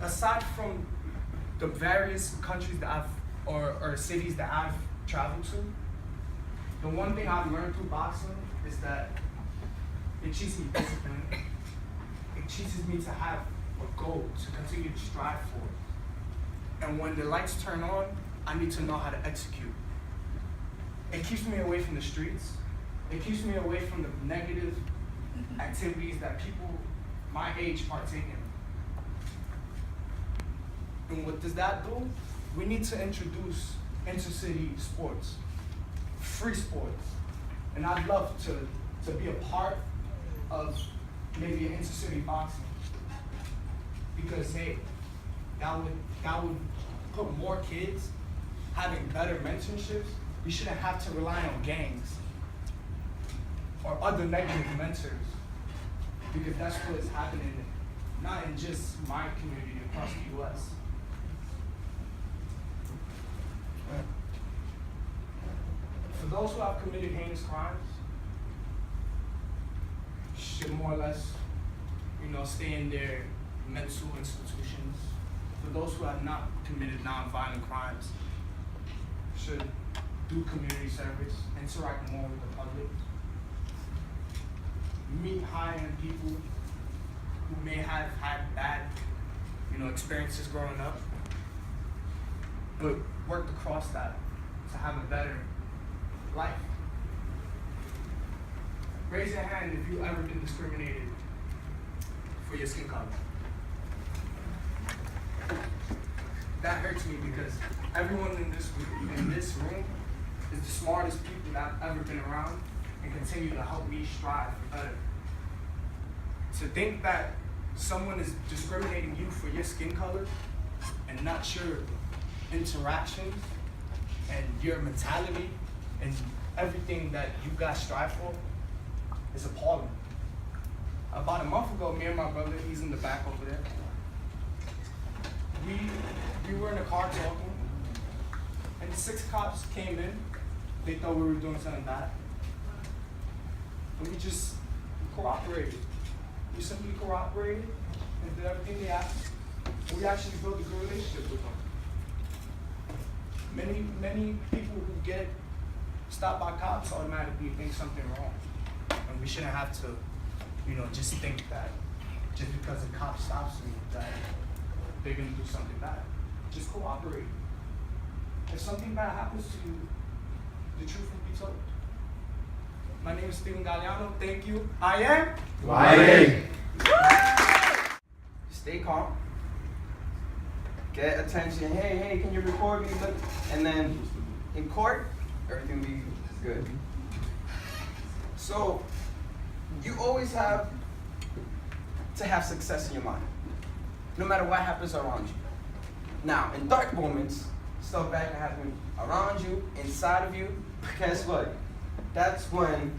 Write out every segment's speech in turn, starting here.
aside from the various countries that or cities that I've traveled to, the one thing I've learned through boxing is that it teaches me discipline. It teaches me to have a goal to continue to strive for. And when the lights turn on, I need to know how to execute. It keeps me away from the streets. It keeps me away from the negative activities that people my age partake in. And what does that do? We need to introduce intercity sports, free sports. And I'd love to be a part of maybe an intercity boxing. Because hey, that would put more kids having better mentorships. We shouldn't have to rely on gangs or other negative mentors, because that's what is happening, not in just my community, across the U.S. For those who have committed heinous crimes, should more or less, stay in their mental institutions. For those who have not committed nonviolent crimes, should do community service, interact more with the public, meet high-end people who may have had bad, experiences growing up, but worked across that to have a better life. Raise your hand if you've ever been discriminated for your skin color. That hurts me because everyone in this room is the smartest people that I've ever been around and continue to help me strive for better. To think that someone is discriminating you for your skin color and not your interactions and your mentality and everything that you guys strive for is appalling. About a month ago, me and my brother, he's in the back over there, we were in a car talking, and 6 cops came in. They thought we were doing something bad. And we just cooperated. We simply cooperated and did everything they asked. And we actually built a good relationship with them. Many people who get stopped by cops automatically think something wrong. And we shouldn't have to, just think that just because a cop stops me that they're gonna do something bad. Just cooperate. If something bad happens to you, the truth will be told. My name is Steven Galliano. Thank you. I am lying. Stay calm. Get attention. Hey, can you record me? Look. And then in court, everything will be good. So you always have to have success in your mind, no matter what happens around you. Now, in dark moments, stuff bad can happen around you, inside of you. But guess what? That's when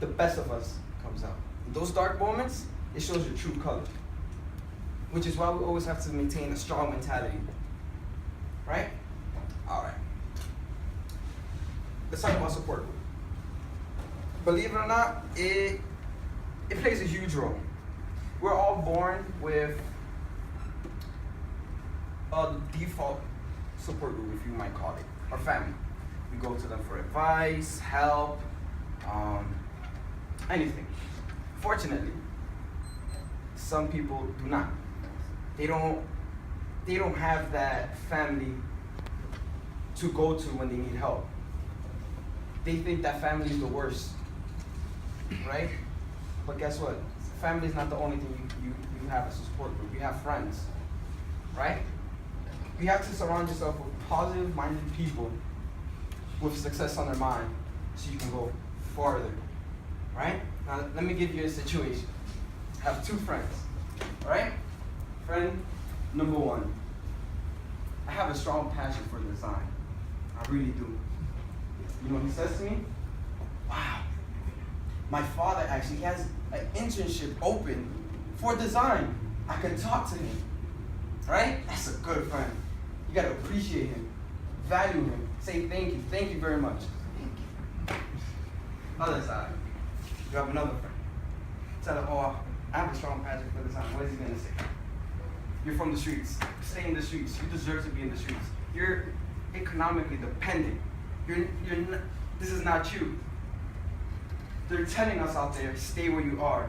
the best of us comes out. In those dark moments, it shows your true color, which is why we always have to maintain a strong mentality. Right? All right. Let's talk about support group. Believe it or not, it plays a huge role. We're all born with a default support group, if you might call it, our family. We go to them for advice, help, anything. Fortunately, some people do not. They don't have that family to go to when they need help. They think that family is the worst, right? But guess what? Family is not the only thing you have as a support group. You have friends, right? You have to surround yourself with positive-minded people with success on their mind so you can go farther, right? Now, let me give you a situation. I have 2 friends, all right? Friend number 1, I have a strong passion for design. I really do. You know what he says to me? Wow, my father actually has an internship open for design. I can talk to him, right? That's a good friend. You gotta appreciate him, value him, say thank you very much. Other side, you have another friend. Tell him, oh, I have a strong passion for design. What is he gonna say? You're from the streets. Stay in the streets. You deserve to be in the streets. You're economically dependent. This is not you. They're telling us out there, stay where you are.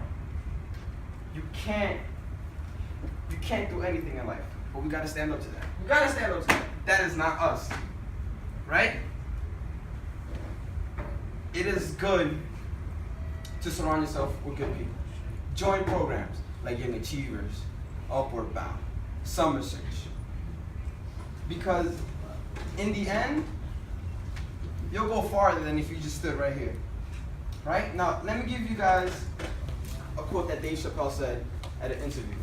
You can't do anything in life, but we gotta stand up to that. We gotta stand up to that. That is not us, right? It is good to surround yourself with good people. Join programs like Young Achievers, Upward Bound, Summer Search. Because in the end, you'll go farther than if you just stood right here. Right? Now, let me give you guys a quote that Dave Chappelle said at an interview.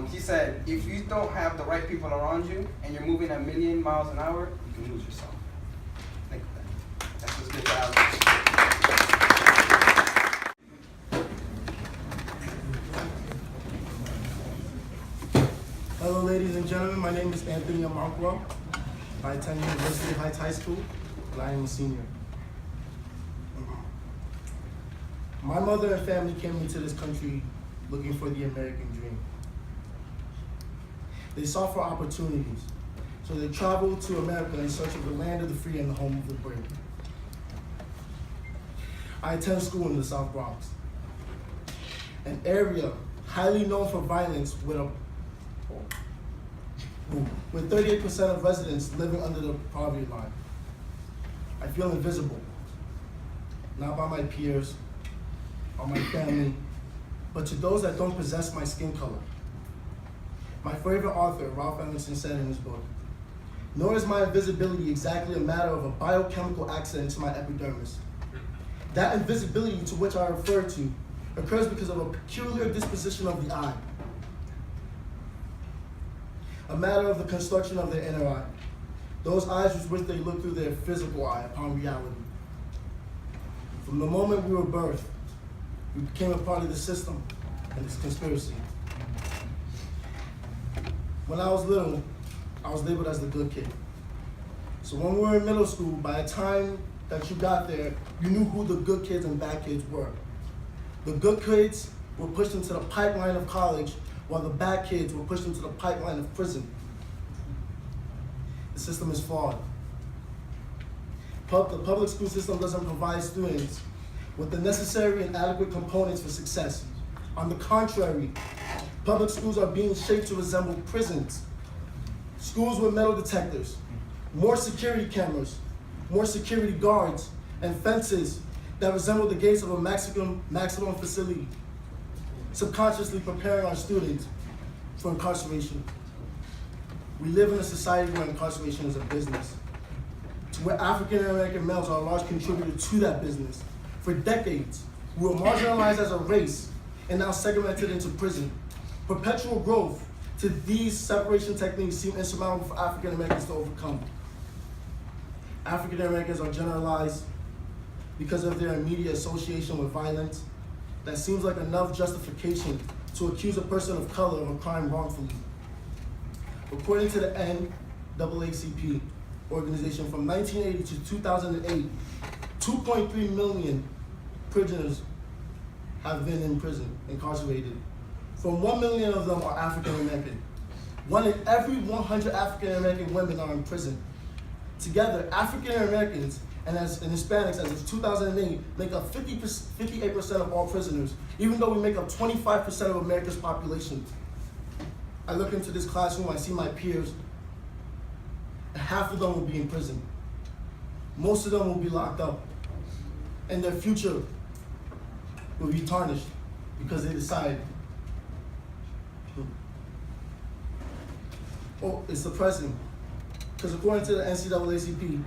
He said, if you don't have the right people around you and you're moving a million miles an hour, you can lose yourself. Think of that. That's what's good for Hello, ladies and gentlemen. My name is Anthony Amankwa. I attend University Heights High School, and I am a senior. My mother and family came into this country looking for the American dream. They sought for opportunities, so they traveled to America in search of the land of the free and the home of the brave. I attend school in the South Bronx, an area highly known for violence with 38% of residents living under the poverty line. I feel invisible, not by my peers or my family, but to those that don't possess my skin color. My favorite author, Ralph Ellison, said in his book, "Nor is my invisibility exactly a matter of a biochemical accident to my epidermis. That invisibility to which I refer to occurs because of a peculiar disposition of the eye, a matter of the construction of their inner eye, those eyes with which they look through their physical eye upon reality. From the moment we were birthed, we became a part of the system and its conspiracy. When I was little, I was labeled as the good kid. So when we were in middle school, by the time that you got there, you knew who the good kids and bad kids were. The good kids were pushed into the pipeline of college, while the bad kids were pushed into the pipeline of prison. The system is flawed. The public school system doesn't provide students with the necessary and adequate components for success. On the contrary, public schools are being shaped to resemble prisons. Schools with metal detectors, more security cameras, more security guards, and fences that resemble the gates of a maximum facility, subconsciously preparing our students for incarceration. We live in a society where incarceration is a business, to where African American males are a large contributor to that business. For decades, we were marginalized as a race and now segmented into prison. Perpetual growth to these separation techniques seem insurmountable for African Americans to overcome. African Americans are generalized because of their immediate association with violence. That seems like enough justification to accuse a person of color of a crime wrongfully. According to the NAACP organization, from 1980 to 2008, 2.3 million prisoners have been in prison, incarcerated. From 1 million of them are African American. 1 in every 100 African American women are in prison. Together, African Americans and Hispanics as of 2008 make up 58% of all prisoners, even though we make up 25% of America's population. I look into this classroom, I see my peers, and half of them will be in prison. Most of them will be locked up, and their future will be tarnished because they decide, oh, it's depressing. Because according to the NAACP,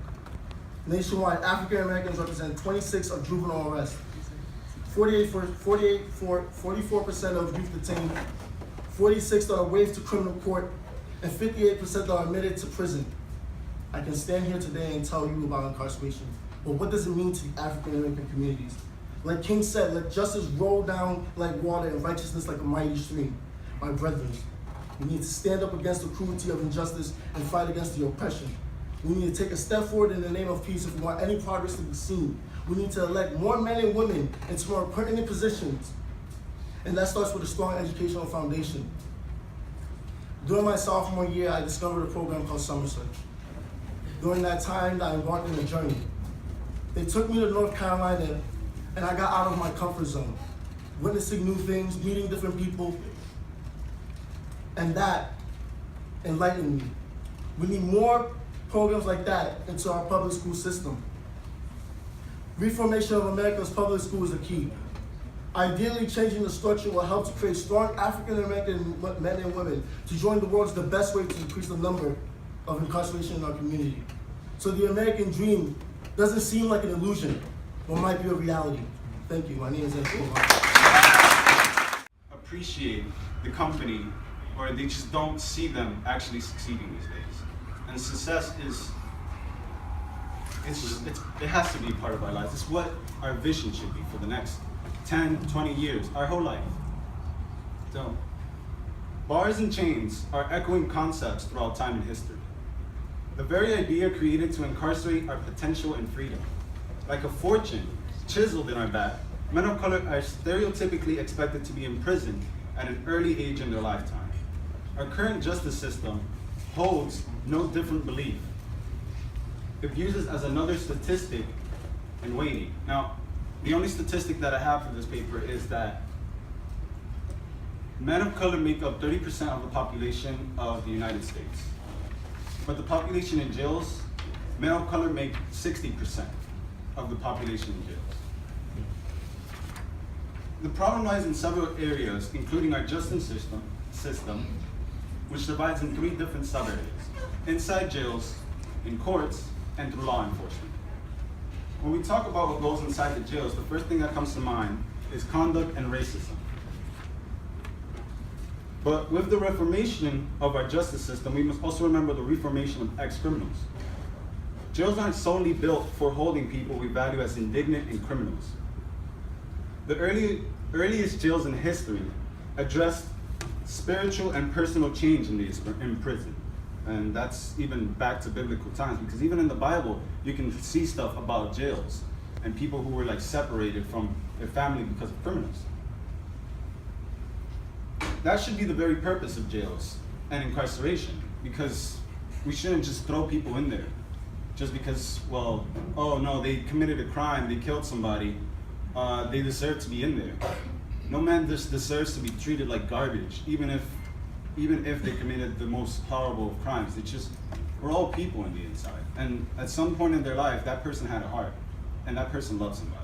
nationwide, African Americans represent 26% of juvenile arrests, 44% of youth detained, 46% that are waived to criminal court, and 58% that are admitted to prison. I can stand here today and tell you about incarceration, but what does it mean to the African American communities? Like King said, let justice roll down like water and righteousness like a mighty stream. My brethren, we need to stand up against the cruelty of injustice and fight against the oppression. We need to take a step forward in the name of peace if we want any progress to be seen. We need to elect more men and women into more pertinent positions And that starts with a strong educational foundation. During my sophomore year, I discovered a program called Somerset. During that time, I embarked on a journey. They took me to North Carolina, and I got out of my comfort zone, witnessing new things, meeting different people, and that enlightened me. We need more programs like that into our public school system. Reformation of America's public schools is a key. Ideally, changing the structure will help to create strong African American men and women to join the world is the best way to increase the number of incarceration in our community. So the American dream doesn't seem like an illusion, but might be a reality. Thank you. My name is Ed. Appreciate the company, or they just don't see them actually succeeding these days. And success it has to be a part of our lives. It's what our vision should be for the next 10, 20 years, our whole life. So, bars and chains are echoing concepts throughout time and history. The very idea created to incarcerate our potential and freedom. Like a fortune chiseled in our back, men of color are stereotypically expected to be imprisoned at an early age in their lifetime. Our current justice system holds no different belief. It views it as another statistic in waiting. Now, the only statistic that I have for this paper is that men of color make up 30% of the population of the United States. But the population in jails, men of color make 60% of the population in jails. The problem lies in several areas, including our justice system, which divides in 3 different sub-areas: inside jails, in courts, and through law enforcement. When we talk about what goes inside the jails, the first thing that comes to mind is conduct and racism. But with the reformation of our justice system, we must also remember the reformation of ex-criminals. Jails aren't solely built for holding people we value as indignant and criminals. The earliest jails in history addressed spiritual and personal change in prison. And that's even back to biblical times, because even in the Bible, you can see stuff about jails and people who were like separated from their family because of criminals. That should be the very purpose of jails and incarceration, because we shouldn't just throw people in there just because, well, oh no, they committed a crime, they killed somebody, they deserve to be in there. No man just deserves to be treated like garbage, even if they committed the most horrible of crimes. It's just, we're all people on the inside. And at some point in their life, that person had a heart, and that person loved somebody.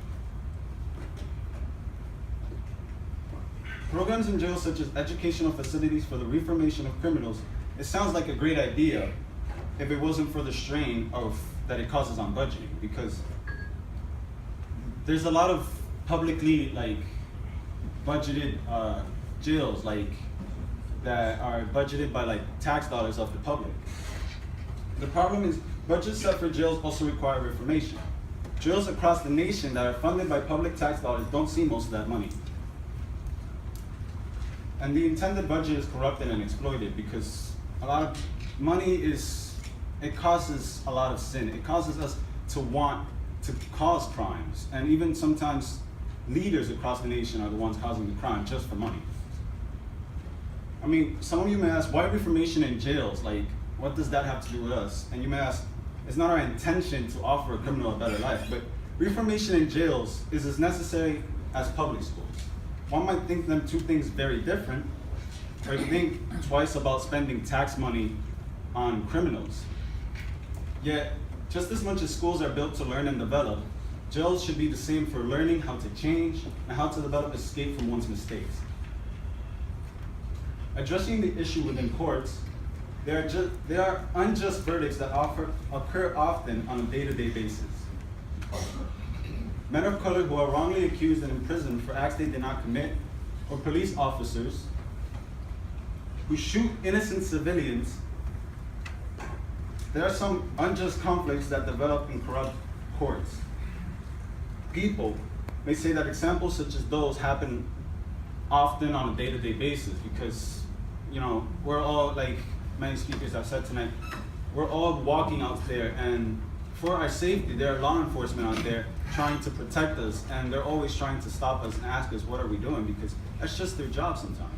Programs in jails such as educational facilities for the reformation of criminals, it sounds like a great idea if it wasn't for the strain that it causes on budgeting, because there's a lot of publicly budgeted jails that are budgeted by tax dollars of the public. The problem is budgets set for jails also require reformation. Jails across the nation that are funded by public tax dollars don't see most of that money. And the intended budget is corrupted and exploited because a lot of money it causes a lot of sin. It causes us to want to cause crimes. And even sometimes leaders across the nation are the ones causing the crime just for money. I mean, some of you may ask, why reformation in jails? What does that have to do with us? And you may ask, it's not our intention to offer a criminal a better life, but reformation in jails is as necessary as public schools. One might think them two things very different, or think twice about spending tax money on criminals. Yet, just as much as schools are built to learn and develop, jails should be the same for learning how to change and how to develop escape from one's mistakes. Addressing the issue within courts, there are unjust verdicts that occur often on a day-to-day basis. Men of color who are wrongly accused and imprisoned for acts they did not commit, or police officers who shoot innocent civilians. There are some unjust conflicts that develop in corrupt courts. People may say that examples such as those happen often on a day-to-day basis because, we're all, like many speakers have said tonight, we're all walking out there and for our safety, there are law enforcement out there trying to protect us, and they're always trying to stop us and ask us what are we doing, because that's just their job sometimes.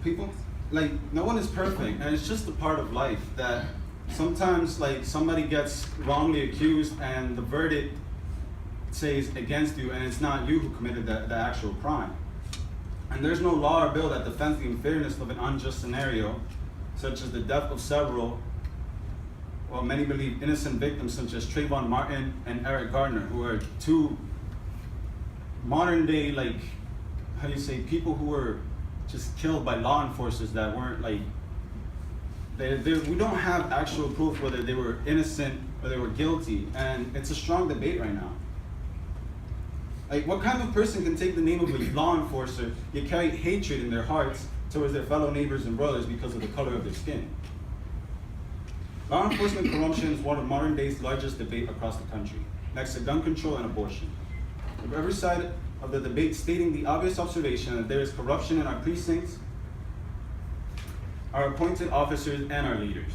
People, like, no one is perfect, and it's just a part of life that sometimes, like, somebody gets wrongly accused and the verdict says against you, and it's not you who committed the actual crime. And there's no law or bill that defends the unfairness of an unjust scenario, such as the death of several, well, many believe innocent victims, such as Trayvon Martin and Eric Gardner, who are two modern day, like, how do you say, people who were just killed by law enforcers that weren't, like, we don't have actual proof whether they were innocent or they were guilty, and it's a strong debate right now. Like, what kind of person can take the name of a law enforcer yet carry hatred in their hearts towards their fellow neighbors and brothers because of the color of their skin? Law enforcement corruption is one of modern day's largest debate across the country, next to gun control and abortion. With every side of the debate stating the obvious observation that there is corruption in our precincts, our appointed officers, and our leaders.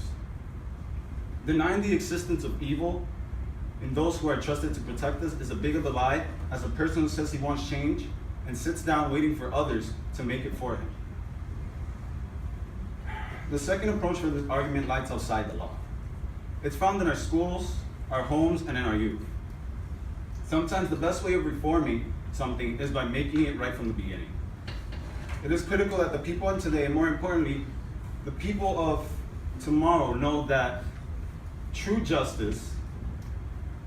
Denying the existence of evil in those who are trusted to protect us is as big of a lie as a person who says he wants change and sits down waiting for others to make it for him. The second approach for this argument lies outside the law. It's found in our schools, our homes, and in our youth. Sometimes the best way of reforming something is by making it right from the beginning. It is critical that the people of today, and more importantly, the people of tomorrow, know that true justice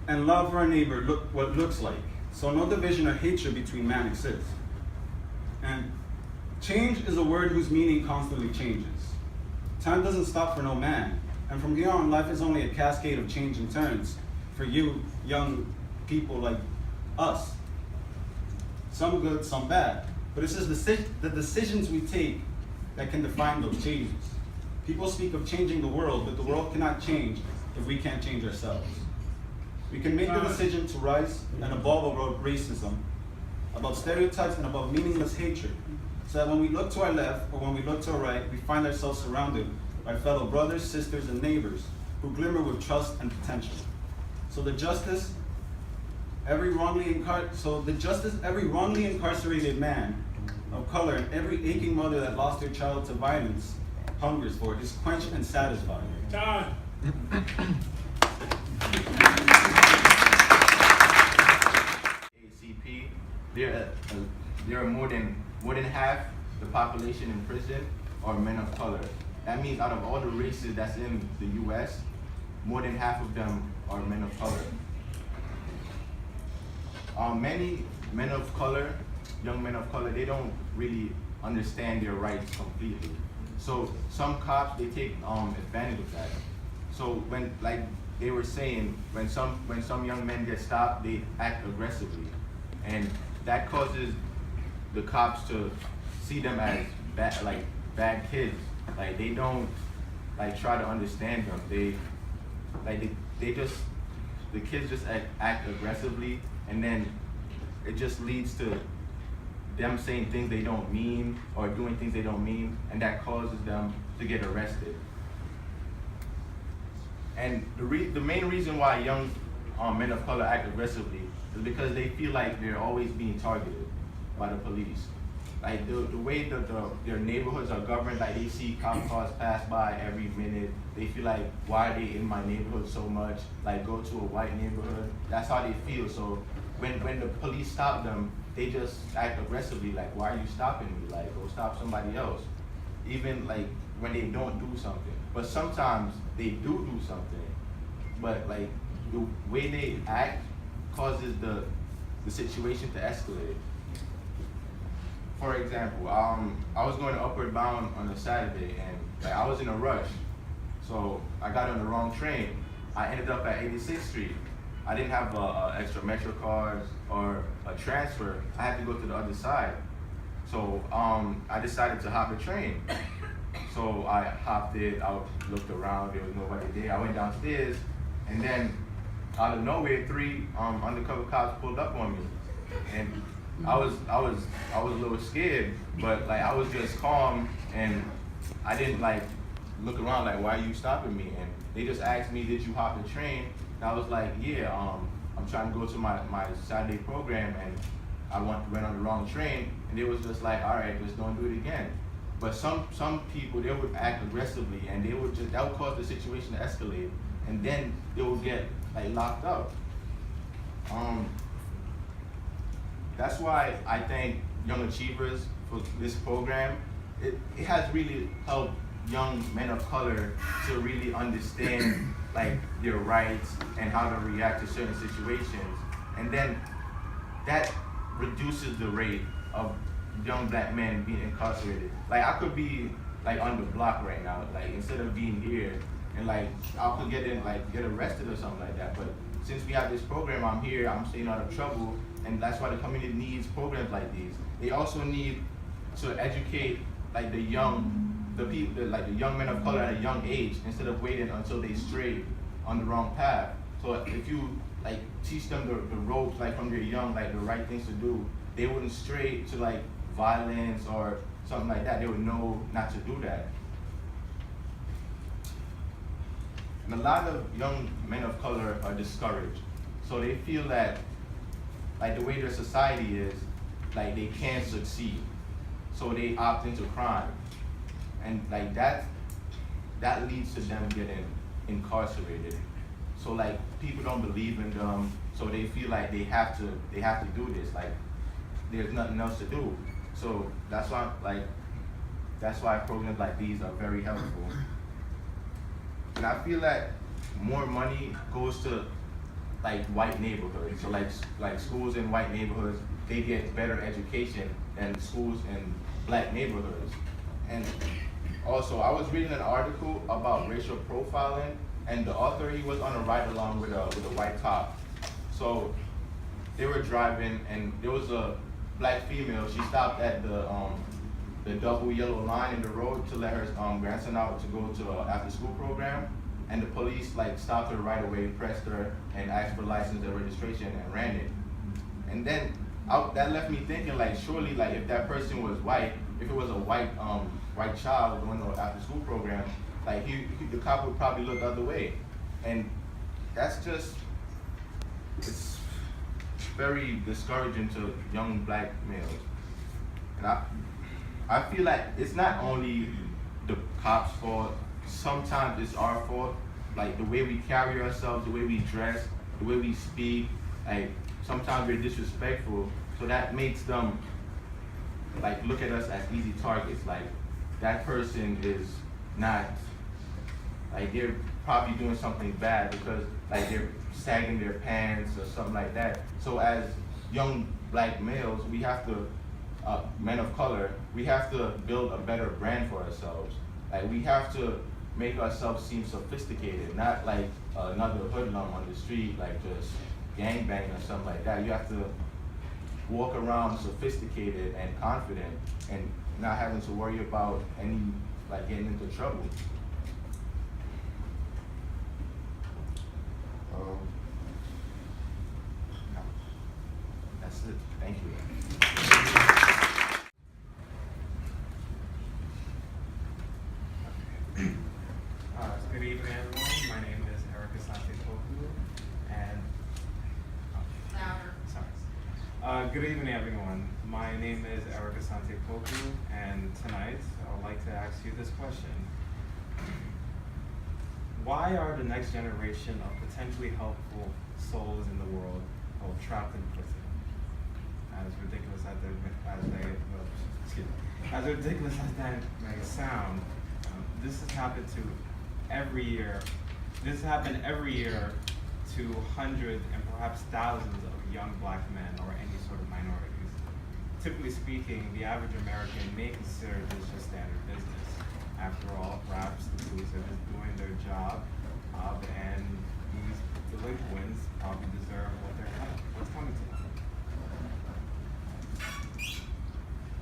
and love for our neighbor look what it looks like. So no division or hatred between man exists. And change is a word whose meaning constantly changes. Time doesn't stop for no man. And from here on, life is only a cascade of change and turns for you young people like us. Some good, some bad. But it's just the decisions we take that can define those changes. People speak of changing the world, but the world cannot change if we can't change ourselves. We can make the decision to rise and above racism, above stereotypes, and above meaningless hatred, so that when we look to our left or when we look to our right, we find ourselves surrounded by fellow brothers, sisters, and neighbors who glimmer with trust and potential. So the justice every wrongly incarcerated man of color and every aching mother that lost their child to violence hungers for is quenched and satisfied. Time. ACP, there are more than half the population in prison are men of color. That means out of all the races that's in the U.S., more than half of them are men of color. Many men of color, young men of color, they don't really understand their rights completely. So some cops, they take advantage of that. So when, like they were saying, when some young men get stopped, they act aggressively, and that causes the cops to see them as bad kids. Like they don't try to understand them. The kids just act aggressively, and then it just leads to them saying things they don't mean or doing things they don't mean, and that causes them to get arrested. And the main reason why young men of color act aggressively is because they feel like they're always being targeted by the police. Like the way that their neighborhoods are governed, like they see cop cars pass by every minute. They feel like, why are they in my neighborhood so much? Like go to a white neighborhood. That's how they feel. So when the police stop them, they just act aggressively. Like, why are you stopping me? Like, go stop somebody else. Even like when they don't do something. But sometimes they do something. But like the way they act causes the situation to escalate. For example, I was going to Upward Bound on a Saturday, and I was in a rush, so I got on the wrong train. I ended up at 86th Street. I didn't have an extra Metro card or a transfer. I had to go to the other side. So I decided to hop the train. So I hopped it. I looked around. There was nobody there. I went downstairs, and then out of nowhere, 3 undercover cops pulled up on me, and I was a little scared, but I was just calm, and I didn't look around like, why are you stopping me? And they just asked me, did you hop the train? And I was like, yeah, I'm trying to go to my Saturday program and I went on the wrong train. And they was just like, all right, just don't do it again. But some people, they would act aggressively and that would cause the situation to escalate. And then they would get like locked up. That's why I thank Young Achievers for this program. It has really helped young men of color to really understand like their rights and how to react to certain situations. And then that reduces the rate of young black men being incarcerated. Like I could be like on the block right now, like instead of being here and like I could get arrested or something like that. But since we have this program, I'm here, I'm staying out of trouble, and that's why the community needs programs like these. They also need to educate like the young men of color at a young age instead of waiting until they stray on the wrong path. So if you like teach them the ropes like from they're young, like the right things to do, they wouldn't stray to like violence or something like that. They would know not to do that. And a lot of young men of color are discouraged. So they feel that like the way their society is, like they can't succeed. So they opt into crime. And like that leads to them getting incarcerated. So like people don't believe in them, so they feel like they have to do this, like there's nothing else to do. So that's why programs like these are very helpful. And I feel that more money goes to like white neighborhoods. So like schools in white neighborhoods, they get better education than schools in black neighborhoods. And also, I was reading an article about racial profiling, and the author, he was on a ride along with a white cop. So they were driving, and there was a black female. She stopped at the double yellow line in the road to let her grandson out to go to an after-school program. And the police like stopped her right away, pressed her, and asked for license and registration, and ran it. And then that left me thinking, like, surely, like, if that person was white, if it was a white child going to an after-school program, like the cop would probably look the other way. And that's just, it's very discouraging to young black males. And I feel like it's not only the cops' fault. Sometimes it's our fault, like the way we carry ourselves, the way we dress, the way we speak. Like sometimes we're disrespectful, so that makes them like look at us as easy targets. Like that person is not, like they're probably doing something bad because like they're sagging their pants or something like that. So as young black males, we have to, men of color, we have to build a better brand for ourselves. Like we have to make ourselves seem sophisticated, not like another hoodlum on the street, like just gangbanging or something like that. You have to walk around sophisticated and confident and not having to worry about like getting into trouble. That's it. Thank you. Good evening, everyone. My name is Erica Sante-Poku, and good evening, everyone. My name is Erica Sante-Poku, and tonight I would like to ask you this question: why are the next generation of potentially helpful souls in the world trapped in prison? As ridiculous as that may sound, this has happened every year to hundreds and perhaps thousands of young black men or any sort of minorities. Typically speaking, the average American may consider this just standard business. After all, perhaps the police are just doing their job, and these delinquents probably deserve what's coming to them.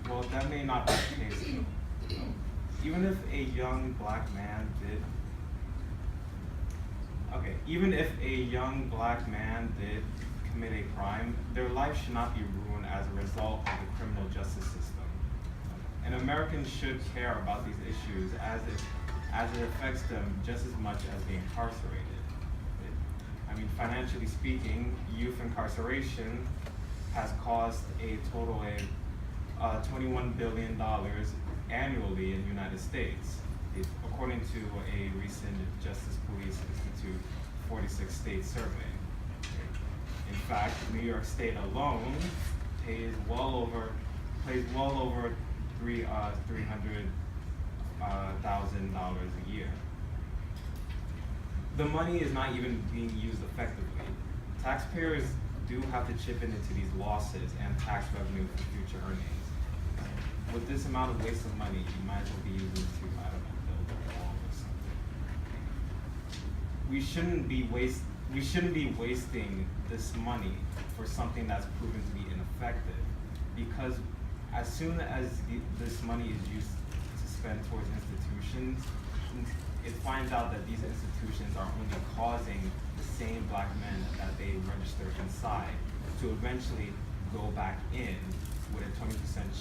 Well, that may not be the case. Even if a young black man did commit a crime, their life should not be ruined as a result of the criminal justice system. And Americans should care about these issues as as it affects them just as much as the incarcerated. I mean, financially speaking, youth incarceration has cost a total of $21 billion annually in the United States, according to a recent Justice Police Institute 46-state survey. In fact, New York State alone pays well over $300,000 a year. The money is not even being used effectively. Taxpayers do have to chip into these losses and tax revenue for future earnings. With this amount of waste of money, you might as well be using it to, I don't know, build a wall or something. We shouldn't be wasting this money for something that's proven to be ineffective, because as soon as this money is used to spend towards institutions, it finds out that these institutions are only causing the same black men that they register inside to eventually go back in with a 20%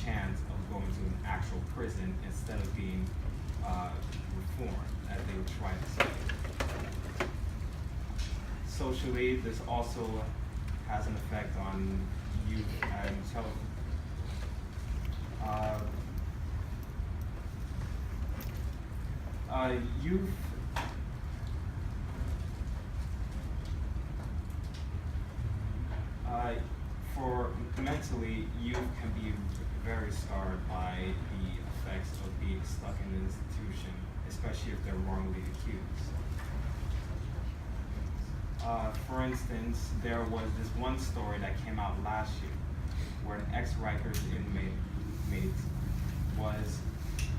chance of going to an actual prison instead of being reformed, as they would try to say. Socially, this also has an effect on youth and youth. For mentally, youth can be very scarred by the effects of being stuck in an institution, especially if they're wrongly accused. For instance, there was this one story that came out last year where an ex-Rikers inmate was,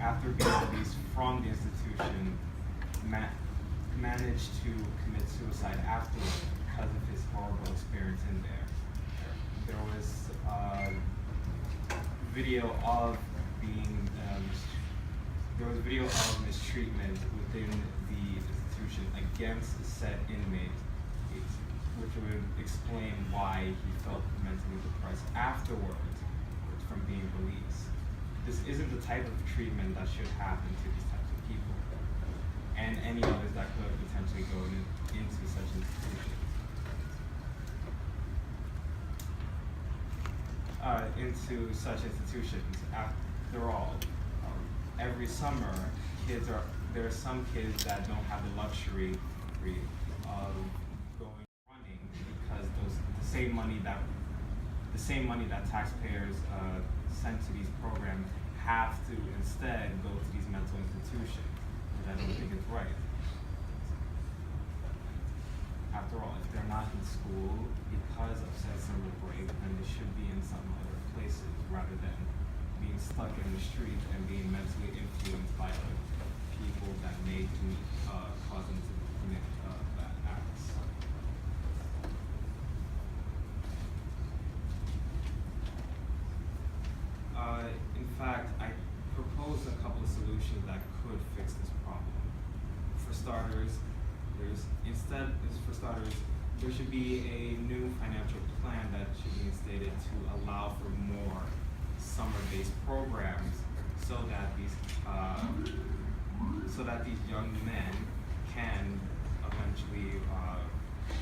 after being released from the institution, managed to commit suicide afterwards because of his horrible experience in there. There was video of mistreatment within the institution against said inmate, which would explain why he felt mentally depressed afterwards from being released. This isn't the type of treatment that should happen to these types of people, and any others that could potentially go into such institutions. After all, every summer, there are some kids that don't have the luxury of going running because the same money that taxpayers send to these programs have to instead go to these mental institutions, which I don't think is right. After all, if they're not in school because of said summer break, then they should be in some other places rather than being stuck in the streets and being mentally influenced by other people that may cause them to commit bad acts. In fact, I propose a couple of solutions that could fix this problem. For starters, there should be a new financial plan that should be instated to allow for more summer-based programs, so that these young men can eventually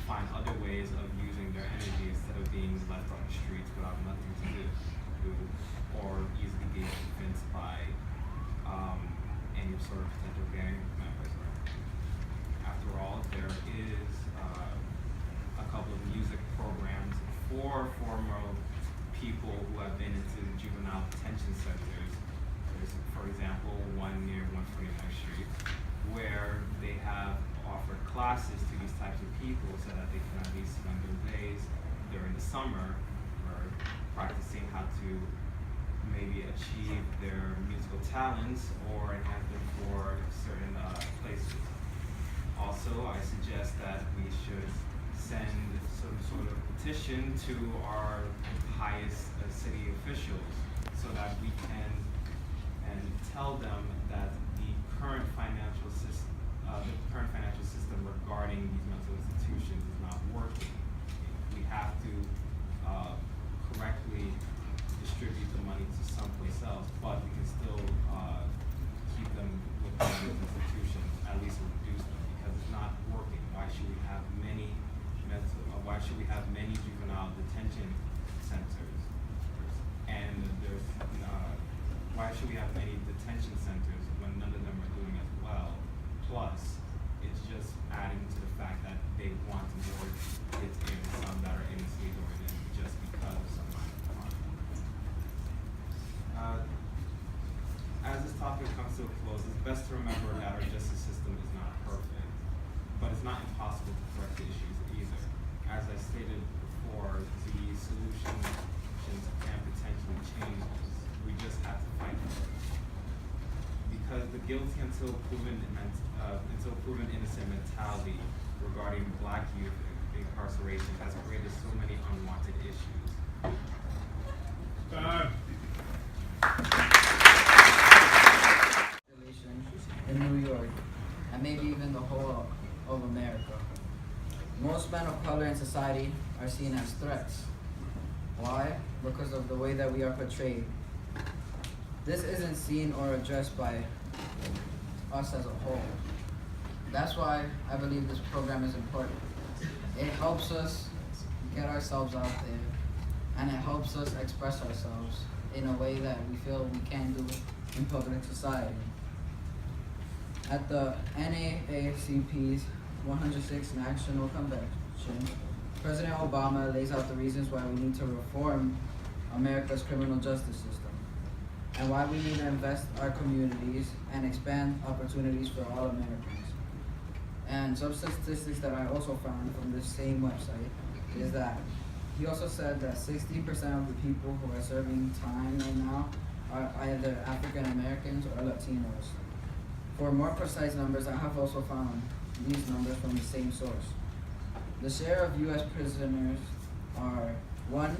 find other ways of using their energy instead of being left on the streets without nothing to do, or easily being convinced by any sort of potential gang members. After all, there is a couple of music programs for former people who have been into juvenile detention centers. There's, for example, one near 149th Street, where they have offered classes to these types of people so that they can at least spend their days during the summer or practicing how to maybe achieve their musical talents or enhance them for certain places. Also, I suggest that we should send some sort of petition to our highest city officials so that we can tell them that the current financial system regarding these mental institutions is not working. We have to correctly distribute the money to someplace else, but we can still keep them within these institutions at least reduce them, because it's not working. Why should we have many juvenile detention centers? And why should we have many detention centers when none of them are doing as well? Plus, it's just adding to the fact that they want more kids in, some that are innocently going in just because of some minor crime. As this topic comes to a close, it's best to remember that our justice system is not perfect, but it's not impossible to correct the issues either. As I stated before, the solutions can potentially change this. We just have to fight for it. Because the guilty until proven innocent mentality regarding Black youth incarceration has created so many unwanted issues. In New York, and maybe even the whole of America. Most men of color in society are seen as threats. Why? Because of the way that we are portrayed. This isn't seen or addressed by us as a whole. That's why I believe this program is important. It helps us get ourselves out there, and it helps us express ourselves in a way that we feel we can do in public society. At the NAACP's 106th National Convention, President Obama lays out the reasons why we need to reform America's criminal justice system, and why we need to invest our communities and expand opportunities for all Americans. And some statistics that I also found from this same website is that he also said that 60% of the people who are serving time right now are either African Americans or Latinos. For more precise numbers, I have also found these numbers from the same source. The share of U.S. prisoners are 1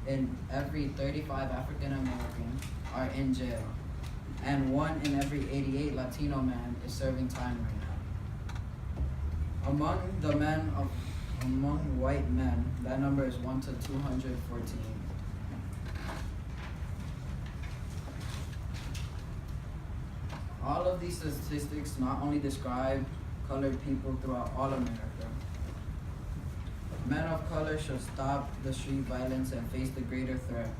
in every 35 African Americans are in jail, and 1 in every 88 Latino men is serving time right now. Among white men, that number is 1 to 214. All of these statistics not only describe colored people throughout all America. Men of color should stop the street violence and face the greater threat.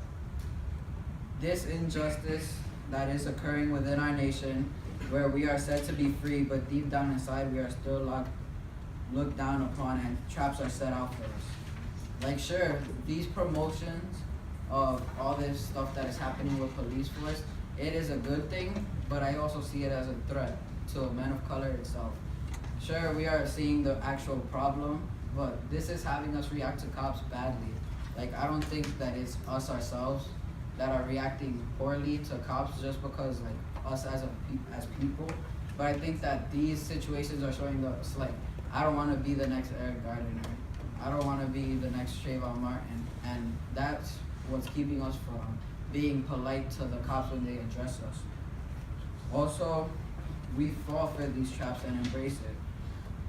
This injustice that is occurring within our nation, where we are said to be free, but deep down inside we are still looked down upon, and traps are set out for us. Like, sure, these promotions of all this stuff that is happening with police force, it is a good thing, but I also see it as a threat to men of color itself. Sure, we are seeing the actual problem, but this is having us react to cops badly. Like, I don't think that it's us ourselves that are reacting poorly to cops just because, like, us as people, but I think that these situations are showing us, like, I don't want to be the next Eric Gardner. I don't want to be the next Trayvon Martin, and that's what's keeping us from being polite to the cops when they address us. Also, we fall for these traps and embrace it.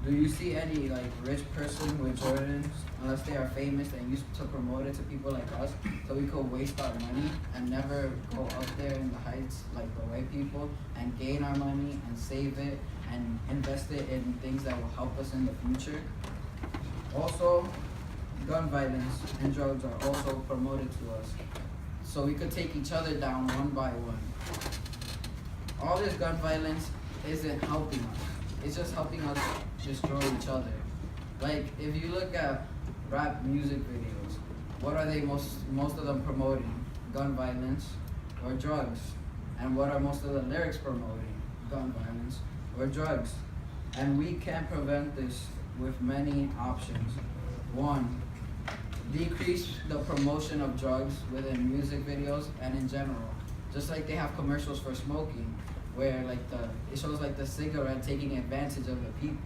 Do you see any rich person with Jordans, unless they are famous and used to promote it to people like us, so we could waste our money and never go up there in the heights like the white people and gain our money and save it and invest it in things that will help us in the future? Also, gun violence and drugs are also promoted to us, so we could take each other down one by one. All this gun violence isn't helping us. It's just helping us destroy each other. Like, if you look at rap music videos, what are they most of them promoting? Gun violence or drugs? And what are most of the lyrics promoting? Gun violence or drugs? And we can prevent this with many options. 1, decrease the promotion of drugs within music videos and in general. Just like they have commercials for smoking, where it shows the cigarette taking advantage of the people.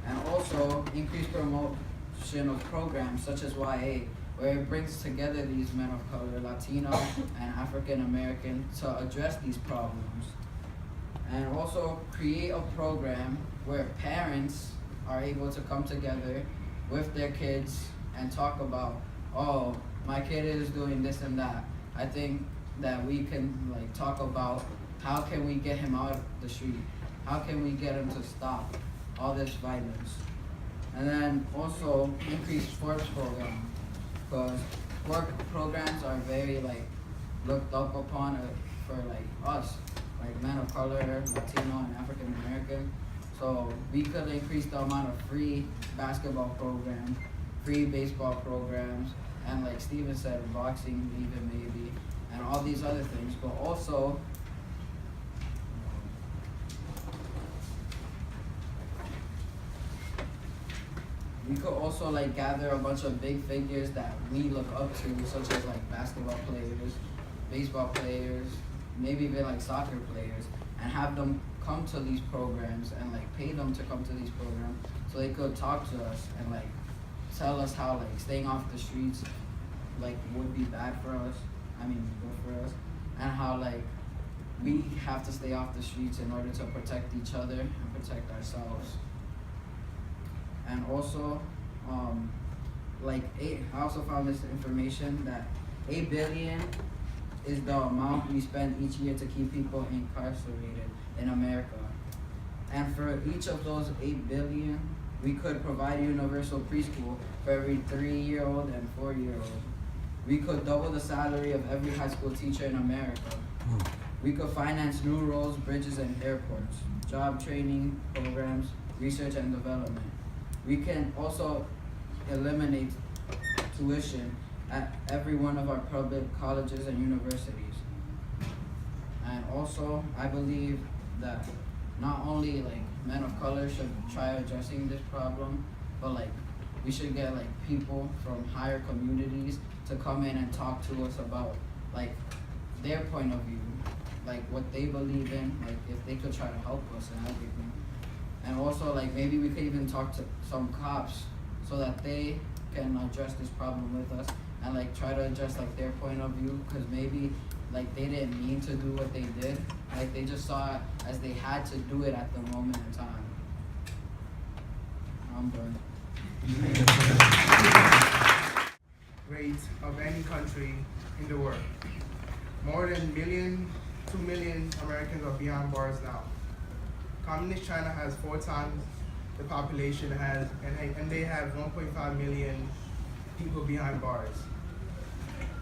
And also increase promotion of programs such as YA, where it brings together these men of color, Latino and African American, to address these problems. And also create a program where parents are able to come together with their kids and talk about, oh, my kid is doing this and that. I think that we can talk about how can we get him out of the street? how can we get them to stop all this violence? And then also increase sports programs, because sport programs are very like looked up upon for like us, like men of color, Latino, and African American. So we could increase the amount of free basketball programs, free baseball programs, and like Steven said, boxing even maybe, and all these other things. But also, we could also like gather a bunch of big figures that we look up to, such as like basketball players, baseball players, maybe even like soccer players, and have them come to these programs and like pay them to come to these programs so they could talk to us and like tell us how like staying off the streets like would be bad for us. I mean good for us, and how like we have to stay off the streets in order to protect each other and protect ourselves. And also, I also found this information that 8 billion is the amount we spend each year to keep people incarcerated in America. And for each of those 8 billion, we could provide universal preschool for every 3-year-old and 4-year-old. We could double the salary of every high school teacher in America. We could finance new roads, bridges, and airports, job training programs, research and development. We can also eliminate tuition at every one of our public colleges and universities. And also, I believe that not only like men of color should try addressing this problem, but like we should get like people from higher communities to come in and talk to us about like their point of view, like what they believe in, like if they could try to help us and everything. And also like maybe we could even talk to some cops so that they can address this problem with us and like try to address like their point of view, because maybe like they didn't mean to do what they did, like they just saw it as they had to do it at the moment in time. I'm done. Rate of any country in the world. More than 2 million Americans are behind bars now. Communist China has 4 times the population has, and they have 1.5 million people behind bars.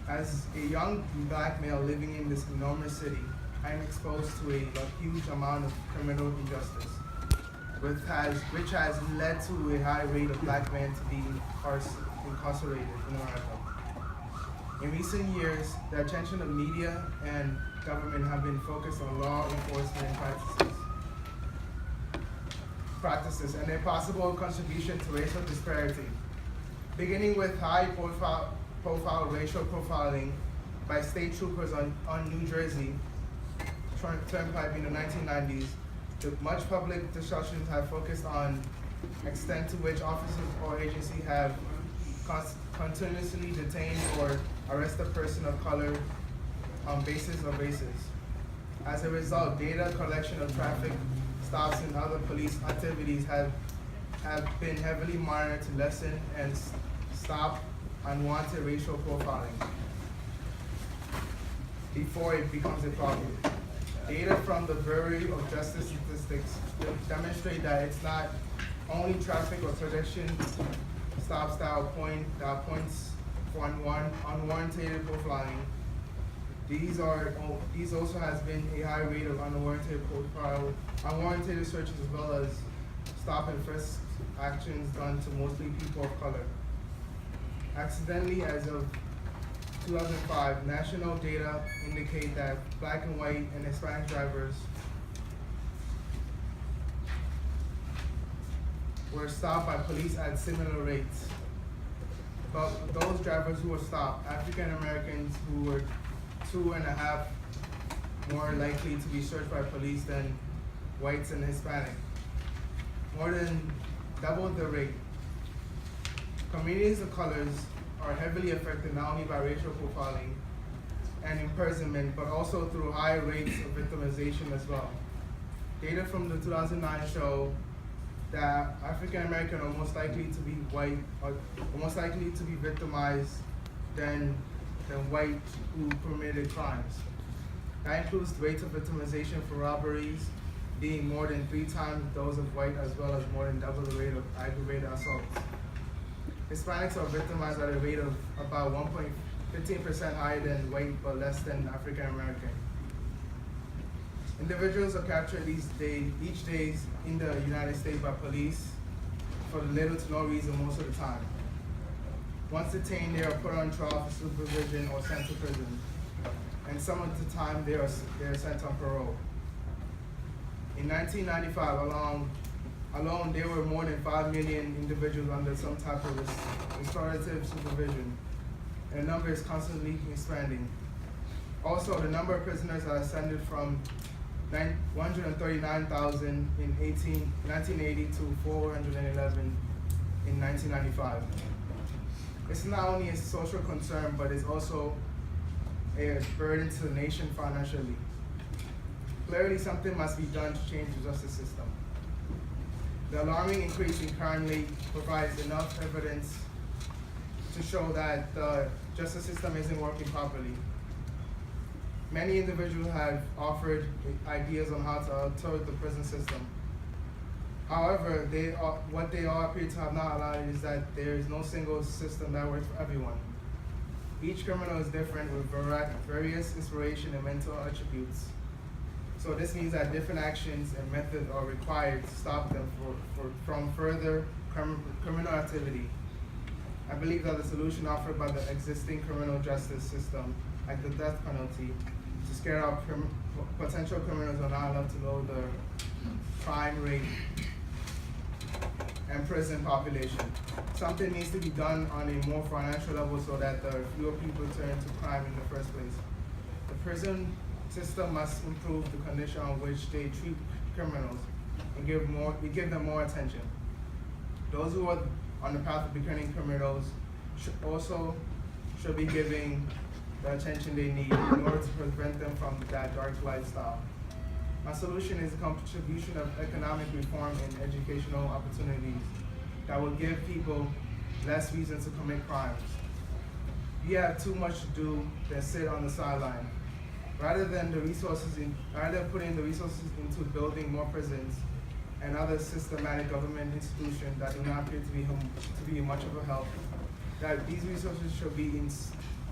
As a young black male living in this enormous city, I am exposed to a huge amount of criminal injustice, which has led to a high rate of black men to be incarcerated in America. In recent years, the attention of media and government have been focused on law enforcement practices and their possible contribution to racial disparity, beginning with high-profile racial profiling by state troopers on New Jersey Turnpike in the 1990s. Much public discussions have focused on extent to which officers or agencies have continuously detained or arrested a person of color on basis of races. As a result, data collection of traffic stops and other police activities have been heavily monitored to lessen and stop unwanted racial profiling before it becomes a problem. Data from the Bureau of Justice Statistics demonstrate that it's not only traffic or pedestrian stops that points for unwarranted profiling. These also has been a high rate of unwarranted searches, as well as stop and frisk actions done to mostly people of color. Accidentally, as of 2005, national data indicate that black and white and Hispanic drivers were stopped by police at similar rates. But those drivers who were stopped, African Americans who were 2.5 more likely to be searched by police than whites and Hispanic, more than double the rate. Communities of colors are heavily affected not only by racial profiling and imprisonment, but also through high rates of victimization as well. Data from the 2009 show that African American are most likely to be white, or most likely to be victimized than white who committed crimes. That includes rates of victimization for robberies, being more than 3 times those of white, as well as more than double the rate of aggravated assaults. Hispanics are victimized at a rate of about 1.15% higher than white, but less than African American. Individuals are captured each day in the United States by police for little to no reason most of the time. Once detained, they are put on trial for supervision or sent to prison. And some of the time, they are sent on parole. In 1995 alone, there were more than 5 million individuals under some type of restorative supervision, and the number is constantly expanding. Also, the number of prisoners has ascended from 139,000 in 1980 to 411 in 1995. It's not only a social concern, but it's also a burden to the nation financially. Clearly, something must be done to change the justice system. The alarming increase in crime rate provides enough evidence to show that the justice system isn't working properly. Many individuals have offered ideas on how to alter the prison system. However, what they all appear to have not allowed is that there is no single system that works for everyone. Each criminal is different with various inspiration and mental attributes. So this means that different actions and methods are required to stop them from further criminal activity. I believe that the solution offered by the existing criminal justice system, like the death penalty, to scare out potential criminals are not enough to lower the crime rate and prison population. Something needs to be done on a more financial level so that there are fewer people turn to crime in the first place. The prison system must improve the condition on which they treat criminals and give them more attention. Those who are on the path of becoming criminals should be given the attention they need in order to prevent them from that dark lifestyle. My solution is a contribution of economic reform and educational opportunities that will give people less reason to commit crimes. We have too much to do than sit on the sideline. Rather putting the resources into building more prisons and other systematic government institutions that do not appear to be much of a help, that these resources should be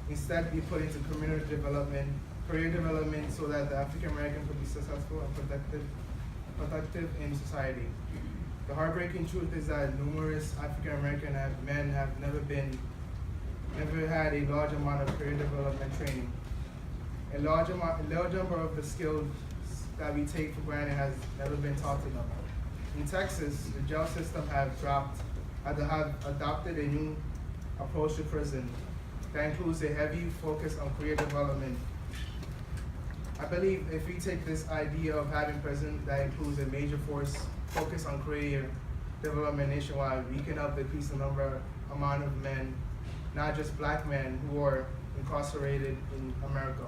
instead be put into career development so that the African American could be successful and productive in society. The heartbreaking truth is that numerous African American men have never had a large amount of career development training. A large number of the skills that we take for granted has never been taught to them. In Texas, the jail system have adopted a new approach to prison that includes a heavy focus on career development. I believe if we take this idea of having prison that includes a major focus on career development nationwide, we can help decrease the amount of men, not just black men, who are incarcerated in America.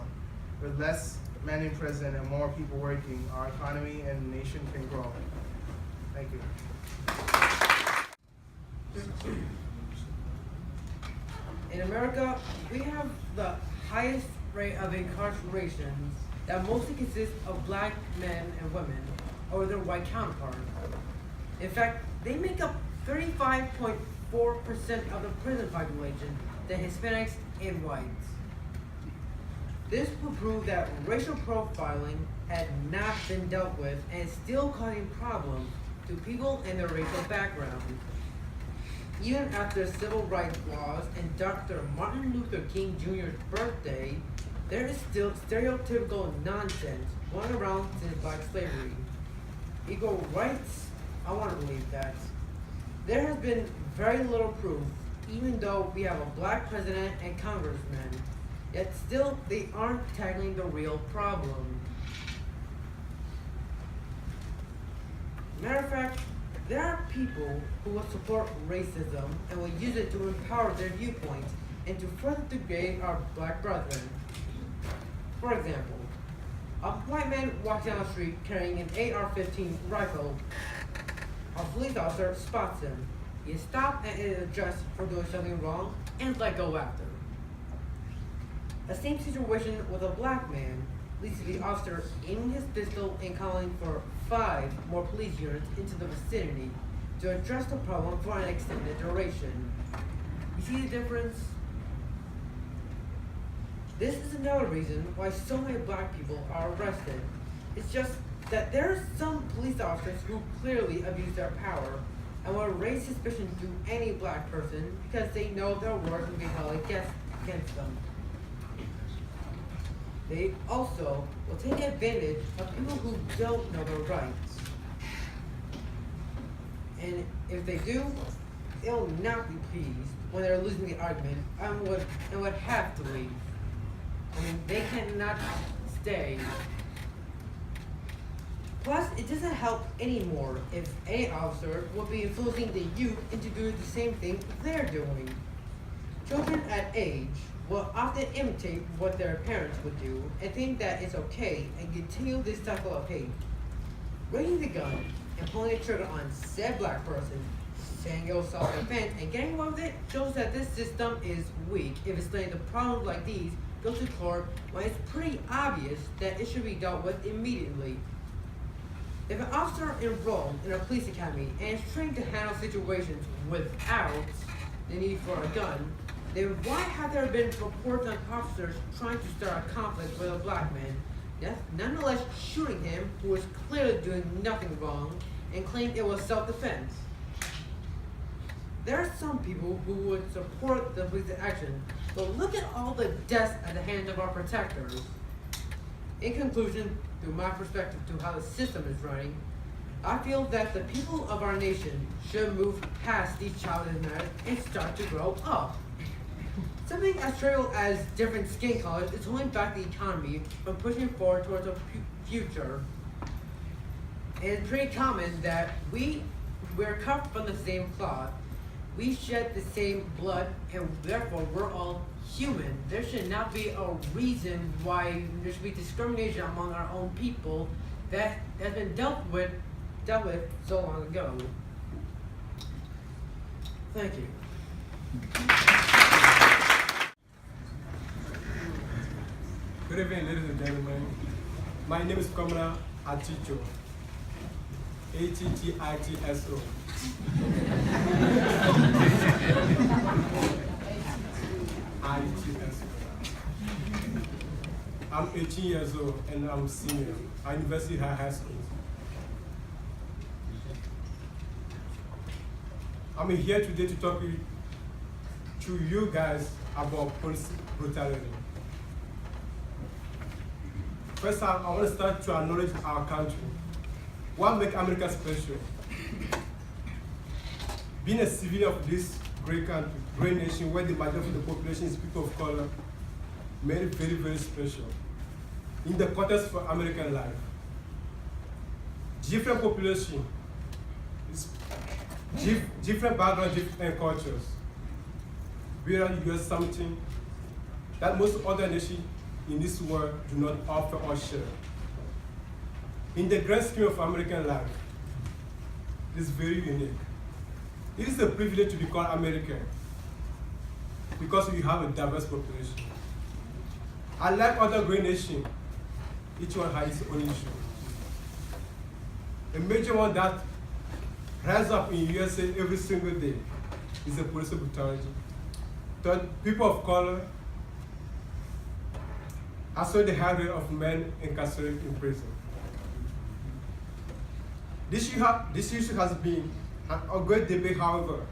With less men in prison and more people working, our economy and the nation can grow. Thank you. In America, we have the highest rate of incarceration that mostly consists of black men and women or their white counterparts. In fact, they make up 35.4% of the prison population, the Hispanics and whites. This will prove that racial profiling had not been dealt with and is still causing problems to people and their racial background. Even after civil rights laws and Dr. Martin Luther King Jr.'s birthday, there is still stereotypical nonsense going around since black slavery. Equal rights? I want to believe that. There has been very little proof, even though we have a black president and congressman, yet still they aren't tackling the real problem. Matter of fact, there are people who will support racism and will use it to empower their viewpoints and to further degrade our black brethren. For example, a white man walks down the street carrying an AR-15 rifle. A police officer spots him. He is stopped and is addressed for doing something wrong and let go after. The same situation with a black man. leads to the officer aiming his pistol and calling for 5 more police units into the vicinity to address the problem for an extended duration. You see the difference? This is another reason why so many black people are arrested. It's just that there are some police officers who clearly abuse their power and will raise suspicion to any black person because they know their words will be held against them. They also will take advantage of people who don't know their rights. And if they do, they will not be pleased when they're losing the argument and would have to leave. I mean, they cannot stay. Plus, it doesn't help anymore if any officer will be influencing the youth into doing the same thing they're doing. Children at age will often imitate what their parents would do and think that it's okay and continue this cycle of hate. Raising the gun and pulling the trigger on said black person, saying it was self-defense and getting away with it shows that this system is weak if it's letting the problems like these go to court when it's pretty obvious that it should be dealt with immediately. If an officer enrolled in a police academy and is trained to handle situations without the need for a gun, then why have there been reports on officers trying to start a conflict with a black man, nonetheless shooting him who was clearly doing nothing wrong and claimed it was self-defense? There are some people who would support the police action, but look at all the deaths at the hands of our protectors. In conclusion, through my perspective to how the system is running, I feel that the people of our nation should move past these childish matters and start to grow up. Something as trivial as different skin colors is holding back the economy from pushing forward towards a future. It's pretty common that we're cut from the same cloth. We shed the same blood, and therefore we're all human. There should not be a reason why there should be discrimination among our own people that has been dealt with so long ago. Thank you. Good evening, ladies and gentlemen. My name is Kamala Aticho. A-T-T-I-T-S-O. I'm 18 years old and I'm senior at University High School. I'm here today to talk to you guys about police brutality. First, I want to start to acknowledge our country. What makes America special? Being a civilian of this great country, great nation, where the majority of the population is people of color, made it very, very special. In the context of American life, different population, different backgrounds, different cultures. We are US something that most other nations in this world do not offer or share. In the grand scheme of American life, it is very unique. It is a privilege to be called American because we have a diverse population. Unlike other great nations, each one has its own issue. A major one that rises up in USA every single day is the police brutality. People of color are so the high rate of men incarcerated in prison. This issue has been a great debate, however.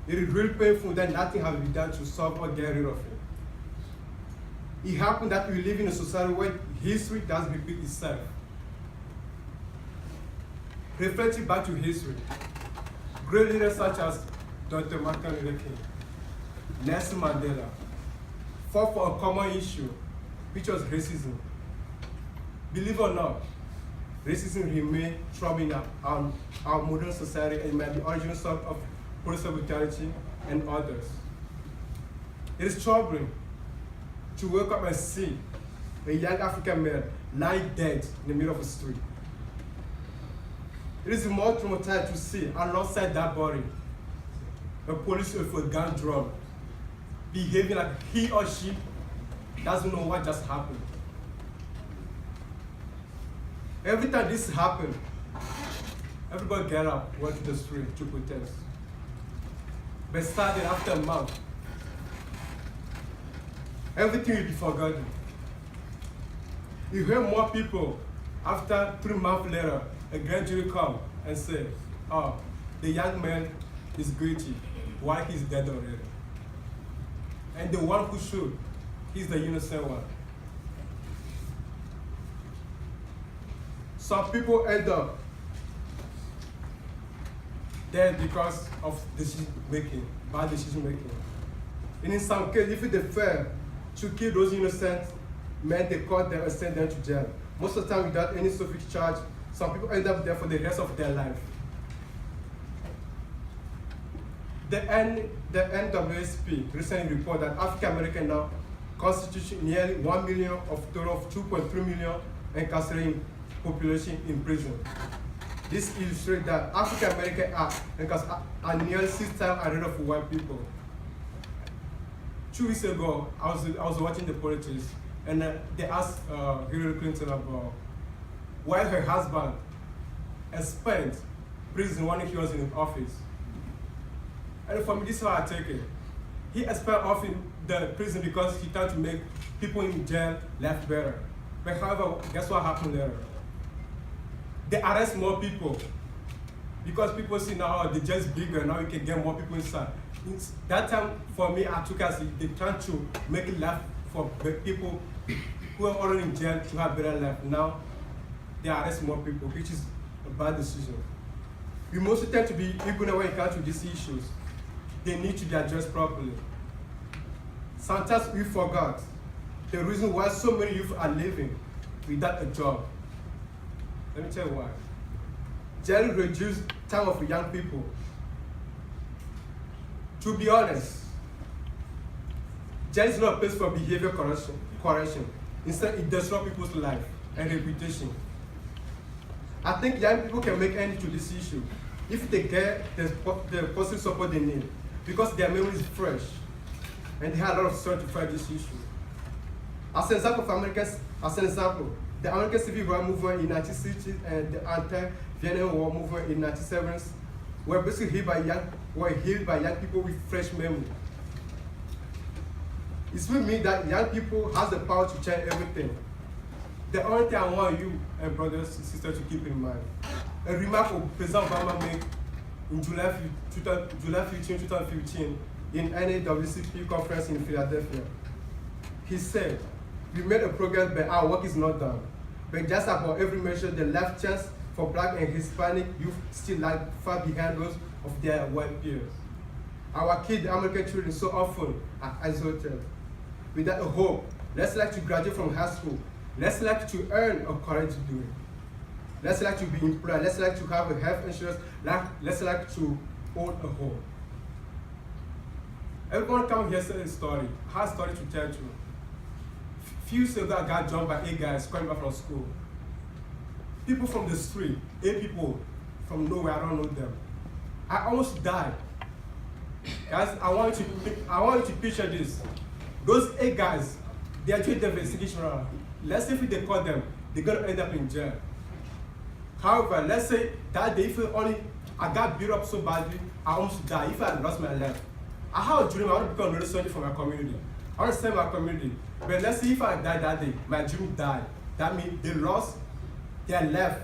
It is really painful that nothing has been done to solve or get rid of it. It happened that we live in a society where history does repeat itself. Reflecting back to history, great leaders such as Dr. Martin Luther King, Nelson Mandela, fought for a common issue, which was racism. Believe it or not, racism remains troubling our modern society and might be the original source of police brutality and others. It is troubling to wake up and see a young African man lying dead in the middle of the street. It is more traumatizing to see alongside that body a police with a gun drawn, behaving like he or she doesn't know what just happened. Every time this happens, everybody get up, went to the street to protest. But started after a month, everything will be forgotten. You hear more people after 3 months later, a grand jury come and say, oh, the young man is guilty, why he's dead already? And the one who should, he's the innocent one. Some people end up dead because of decision making, bad decision making. And in some cases, if they fail to kill those innocent men, they caught them and send them to jail. Most of the time without any specific charge, some people end up there for the rest of their life. The NAACP recently reported that African Americans now constitute nearly 1 million of total of 2.3 million incarcerated population in prison. This illustrates that African Americans are nearly 6 times ahead of white people. 2 weeks ago, I was watching the politics, and they asked Hillary Clinton about why her husband has spent prison when he was in office. And for me, this is how I take it. He spent off in the prison because he tried to make people in jail life better. But however, guess what happened later? They arrest more people because people see now, oh, they're just bigger, now you can get more people inside. That time, for me, I took as they trying to make it life for the people who are already in jail to have better life. Now, they arrest more people, which is a bad decision. We mostly tend to be ignorant when it comes to these issues. They need to be addressed properly. Sometimes we forgot the reason why so many youth are living without a job. Let me tell you why. Jail reduced time of young people. To be honest, jail is not a place for behavior correction. Instead, it destroys people's life and reputation. I think young people can make end to this issue if they get the positive support they need, because their memory is fresh and they have a lot of strength to fight this issue. As an example, the American Civil Rights Movement in 1960s and the anti-Vietnam War movement in 1970s were basically healed by young people with fresh memory. It will mean that young people have the power to change everything. The only thing I want you and brothers and sisters to keep in mind, a remark of President Obama made in July 15, 2015 in NAACP conference in Philadelphia. He said, we made a progress, but our work is not done. But just about every measure, the life chance for Black and Hispanic youth still lag far behind those of their white peers. Our kids, the American children, so often are isolated. Without a hope, less like to graduate from high school, less like to earn or courage to do it. Less like to be employed, less like to have a health insurance, less like to own a home. Everyone come here say a story. I have a story to tell you. Few years ago, I got jumped by 8 guys coming back from school. People from the street, 8 people from nowhere, I don't know them. I almost died. Guys, I want you to picture this. Those 8 guys, they are doing the investigation around. Let's say if they caught them, they're gonna end up in jail. However, let's say that day, I got beat up so badly, I almost died. If I had lost my life, I have a dream, I want to become another soldier for my community. I want to save my community. But let's say if I died that day, my dream died. That means they lost their life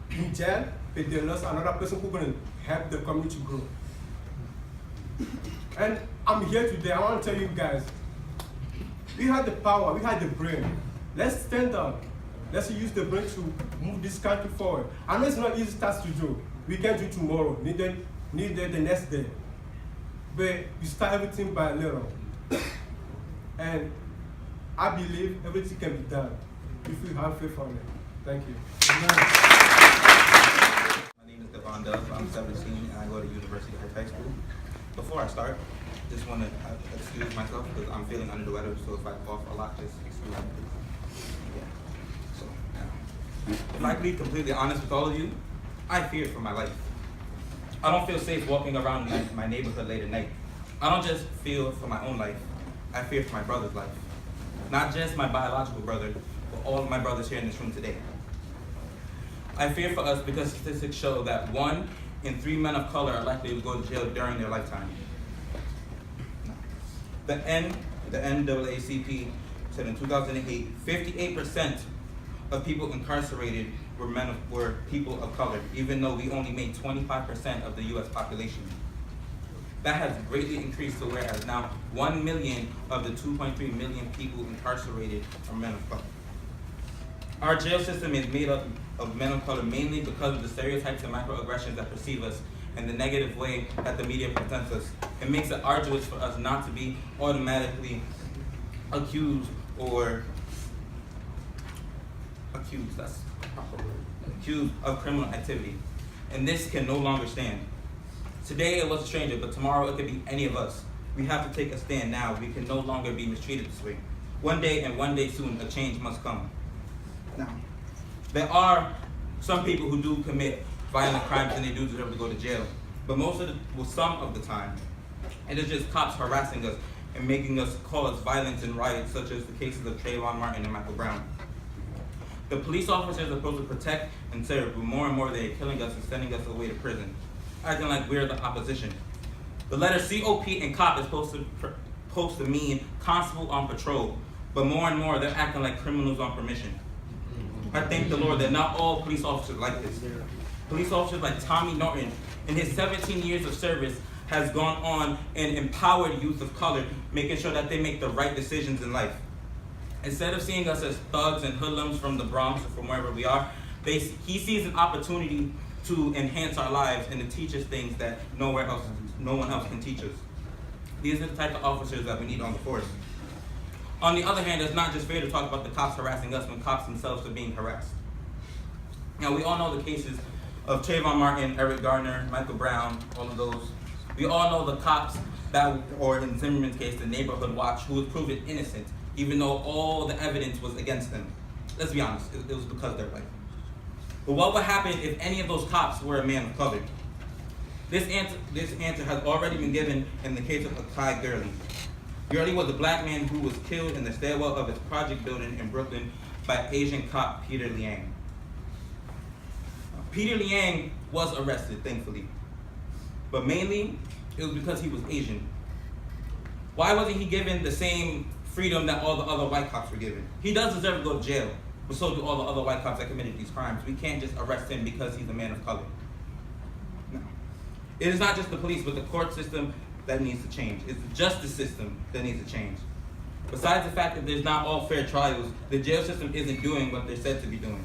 in jail, but they lost another person who's going to help the community grow. And I'm here today, I want to tell you guys, we have the power, we have the brain. Let's stand up. Let's use the brain to move this country forward. I know it's not easy task to do. We can't do tomorrow, neither the next day. But you start everything by little. And I believe everything can be done if we have faith on it. Thank you. My name is Devon Dove. I'm 17 and I go to University Heights High School. Before I start, just want to excuse myself because I'm feeling under the weather, so if I cough a lot, just excuse me. Yeah. So, if I can be completely honest with all of you, I fear for my life. I don't feel safe walking around my neighborhood late at night. I don't just fear for my own life, I fear for my brother's life. Not just my biological brother, but all of my brothers here in this room today. I fear for us because statistics show that 1 in 3 men of color are likely to go to jail during their lifetime. The NAACP said in 2008, 58% of people incarcerated were people of color, even though we only made 25% of the US population. That has greatly increased to whereas now 1 million of the 2.3 million people incarcerated are men of color. Our jail system is made up of men of color mainly because of the stereotypes and microaggressions that perceive us and the negative way that the media presents us. It makes it arduous for us not to be automatically accused of criminal activity. And this can no longer stand. Today it was a stranger, but tomorrow it could be any of us. We have to take a stand now. We can no longer be mistreated this way. One day and one day soon, a change must come. Now, there are some people who do commit violent crimes and they do deserve to go to jail. But some of the time, it is just cops harassing us and making us cause violence and riots, such as the cases of Trayvon Martin and Michael Brown. The police officers are supposed to protect and serve, but more and more they are killing us and sending us away to prison, acting like we're the opposition. The letter COP in cop is supposed to mean constable on patrol, but more and more they're acting like criminals on permission. I thank the Lord that not all police officers like this. Police officers like Tommy Norton, in his 17 years of service, has gone on and empowered youth of color, making sure that they make the right decisions in life. Instead of seeing us as thugs and hoodlums from the Bronx or from wherever we are, he sees an opportunity to enhance our lives and to teach us things that no one else can teach us. These are the type of officers that we need on the force. On the other hand, it's not just fair to talk about the cops harassing us when cops themselves are being harassed. Now, we all know the cases of Trayvon Martin, Eric Garner, Michael Brown, all of those. We all know the cops or in Zimmerman's case, the neighborhood watch, who was proven innocent, even though all the evidence was against them. Let's be honest, it was because they're white. But what would happen if any of those cops were a man of color? This answer has already been given in the case of Akai Gurley. Gurley was a black man who was killed in the stairwell of his project building in Brooklyn by Asian cop Peter Liang. Peter Liang was arrested, thankfully, but mainly it was because he was Asian. Why wasn't he given the same freedom that all the other white cops were given? He does deserve to go to jail, but so do all the other white cops that committed these crimes. We can't just arrest him because he's a man of color. No. It is not just the police, but the court system that needs to change. It's the justice system that needs to change. Besides the fact that there's not all fair trials, the jail system isn't doing what they're said to be doing.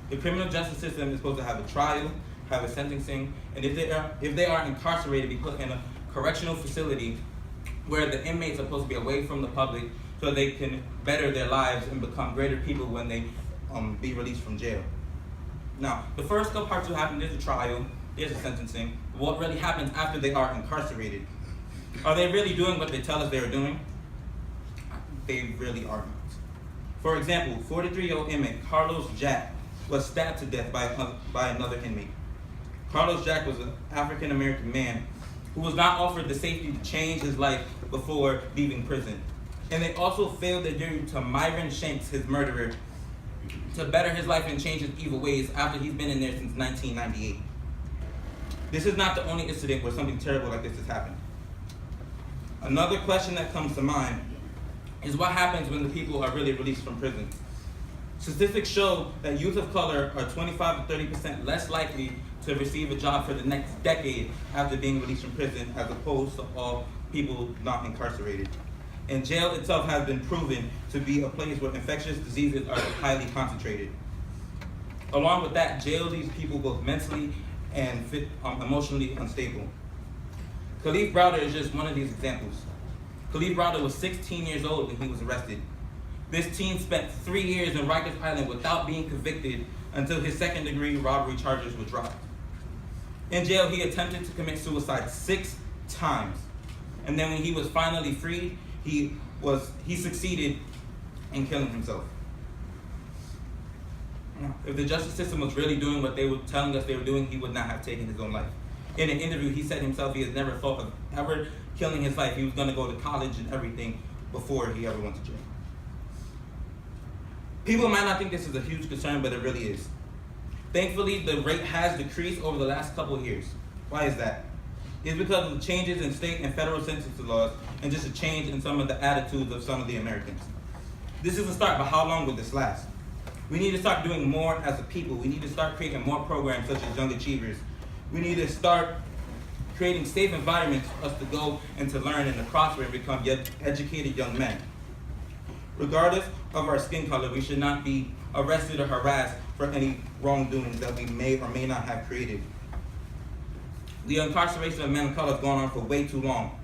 The criminal justice system is supposed to have a trial, have a sentencing, and if they are incarcerated, be put in a correctional facility where the inmates are supposed to be away from the public so they can better their lives and become greater people when they be released from jail. Now, the first couple parts will happen. There's a trial, there's a sentencing. What really happens after they are incarcerated? Are they really doing what they tell us they're doing? They really are not. For example, 43-year-old inmate Carlos Jack was stabbed to death by another inmate. Carlos Jack was an African-American man who was not offered the safety to change his life before leaving prison. And they also failed their duty to Myron Shanks, his murderer, to better his life and change his evil ways after he's been in there since 1998. This is not the only incident where something terrible like this has happened. Another question that comes to mind is what happens when the people are really released from prison? Statistics show that youth of color are 25 to 30% less likely to receive a job for the next decade after being released from prison as opposed to all people not incarcerated. And jail itself has been proven to be a place where infectious diseases are highly concentrated. Along with that, jail leaves people both mentally and emotionally unstable. Khalif Browder is just one of these examples. Khalif Browder was 16 years old when he was arrested. This teen spent 3 years in Rikers Island without being convicted until his second-degree robbery charges were dropped. In jail, he attempted to commit suicide 6 times. And then when he was finally freed, he succeeded in killing himself. If the justice system was really doing what they were telling us they were doing, he would not have taken his own life. In an interview, he said himself he has never thought of ever killing his life. He was going to go to college and everything before he ever went to jail. People might not think this is a huge concern, but it really is. Thankfully, the rate has decreased over the last couple of years. Why is that? It's because of the changes in state and federal census laws and just a change in some of the attitudes of some of the Americans. This is a start, but how long will this last? We need to start doing more as a people. We need to start creating more programs such as Young Achievers. We need to start creating safe environments for us to go and to learn and to prosper and become educated young men. Regardless of our skin color, we should not be arrested or harassed for any wrongdoings that we may or may not have created. The incarceration of men of color has gone on for way too long.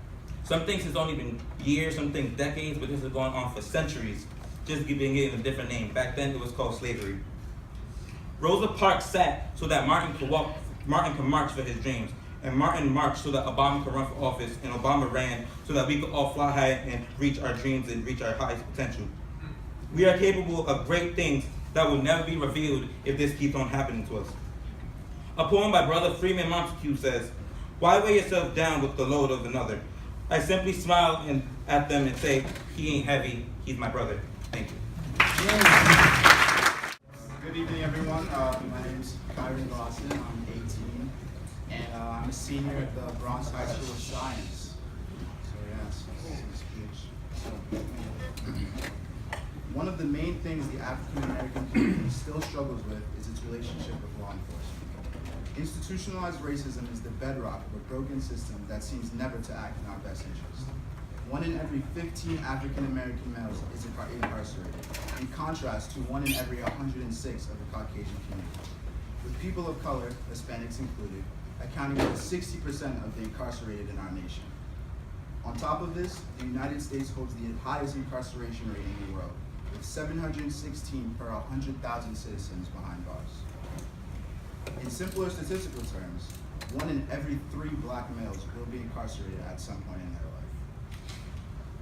Some things has only been years, some things decades, but this has gone on for centuries, just being given a different name. Back then it was called slavery. Rosa Parks sat so that Martin could march for his dreams. And Martin marched so that Obama could run for office, and Obama ran so that we could all fly high and reach our dreams and reach our highest potential. We are capable of great things that will never be revealed if this keeps on happening to us. A poem by Brother Freeman Montague says, "Why weigh yourself down with the load of another? I simply smile at them and say, he ain't heavy, he's my brother." Thank you. Good evening, everyone. My name is Kyron Lawson. I'm 18, and I'm a senior at the Bronx High School of Science. So yes, this is huge. One of the main things the African American community still struggles with is its relationship with law enforcement. Institutionalized racism is the bedrock of a broken system that seems never to act in our best interest. 1 in every 15 African American males is incarcerated, in contrast to 1 in every 106 of the Caucasian community, with people of color, Hispanics included, accounting for 60% of the incarcerated in our nation. On top of this, the United States holds the highest incarceration rate in the world, with 716 per 100,000 citizens behind bars. In simpler statistical terms, 1 in every 3 black males will be incarcerated at some point in their life.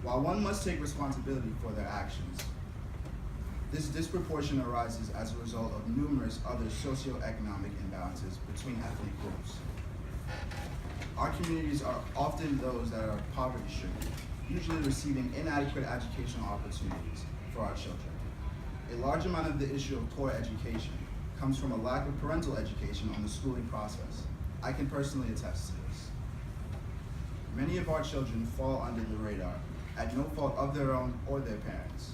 While one must take responsibility for their actions, this disproportion arises as a result of numerous other socioeconomic imbalances between ethnic groups. Our communities are often those that are poverty-stricken, usually receiving inadequate educational opportunities for our children. A large amount of the issue of poor education comes from a lack of parental education on the schooling process. I can personally attest to this. Many of our children fall under the radar at no fault of their own or their parents.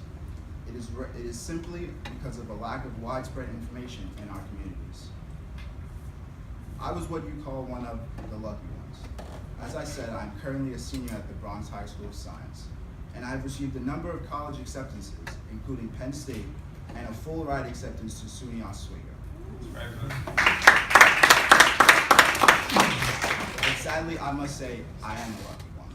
It is simply because of a lack of widespread information in our communities. I was what you call one of the lucky ones. As I said, I'm currently a senior at the Bronx High School of Science, and I've received a number of college acceptances, including Penn State and a full ride acceptance to SUNY Oswego. And sadly, I must say, I am a lucky one.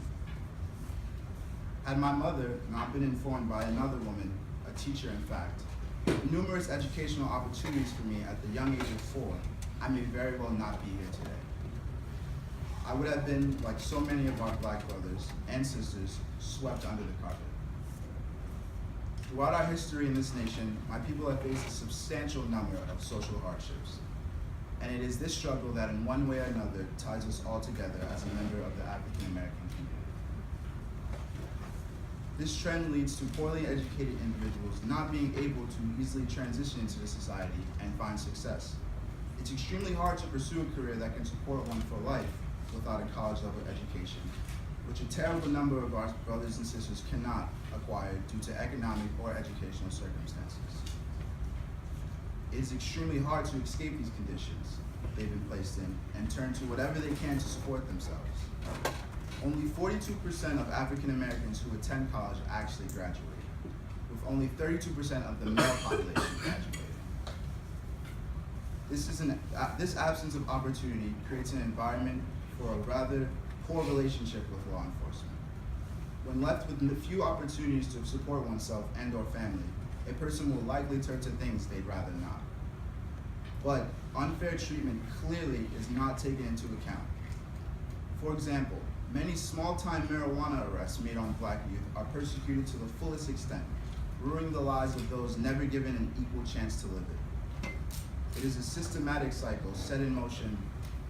Had my mother not been informed by another woman, a teacher in fact, numerous educational opportunities for me at the young age of 4, I may very well not be here today. I would have been, like so many of our black brothers and sisters, swept under the carpet. Throughout our history in this nation, my people have faced a substantial number of social hardships. And it is this struggle that in one way or another ties us all together as a member of the African American community. This trend leads to poorly educated individuals not being able to easily transition into the society and find success. It's extremely hard to pursue a career that can support one for life without a college-level education, which a terrible number of our brothers and sisters cannot acquire due to economic or educational circumstances. It is extremely hard to escape these conditions they've been placed in and turn to whatever they can to support themselves. Only 42% of African Americans who attend college actually graduate, with only 32% of the male population graduating. This absence of opportunity creates an environment for a rather poor relationship with law enforcement. When left with few opportunities to support oneself and or family, a person will likely turn to things they'd rather not. But unfair treatment clearly is not taken into account. For example, many small-time marijuana arrests made on black youth are persecuted to the fullest extent, ruining the lives of those never given an equal chance to live it. It is a systematic cycle set in motion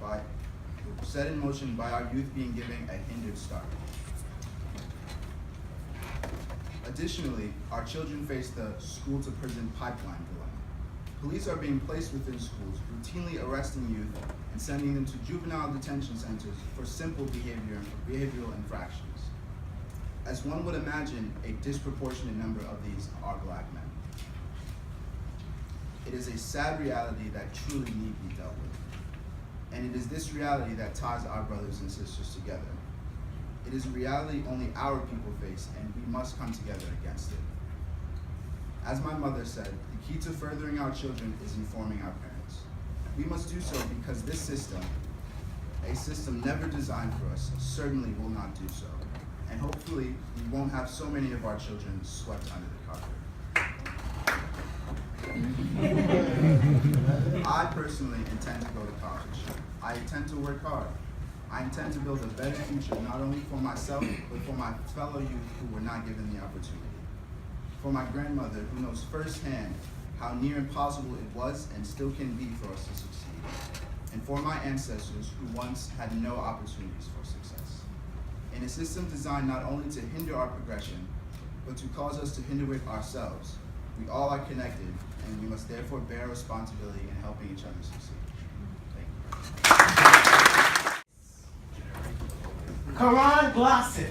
by our youth being given a hindered start. Additionally, our children face the school-to-prison pipeline dilemma. Police are being placed within schools, routinely arresting youth and sending them to juvenile detention centers for simple behavioral infractions. As one would imagine, a disproportionate number of these are black men. It is a sad reality that truly need to be dealt with. And it is this reality that ties our brothers and sisters together. It is a reality only our people face, and we must come together against it. As my mother said, the key to furthering our children is informing our parents. We must do so because this system, a system never designed for us, certainly will not do so. And hopefully, we won't have so many of our children swept under the carpet. I personally intend to go to college. I intend to work hard. I intend to build a better future not only for myself, but for my fellow youth who were not given the opportunity. For my grandmother, who knows firsthand how near impossible it was and still can be for us to succeed. And for my ancestors who once had no opportunities for success. In a system designed not only to hinder our progression, but to cause us to hinder it ourselves, we all are connected, and we must therefore bear responsibility in helping each other succeed. Thank you. Karan Glosson.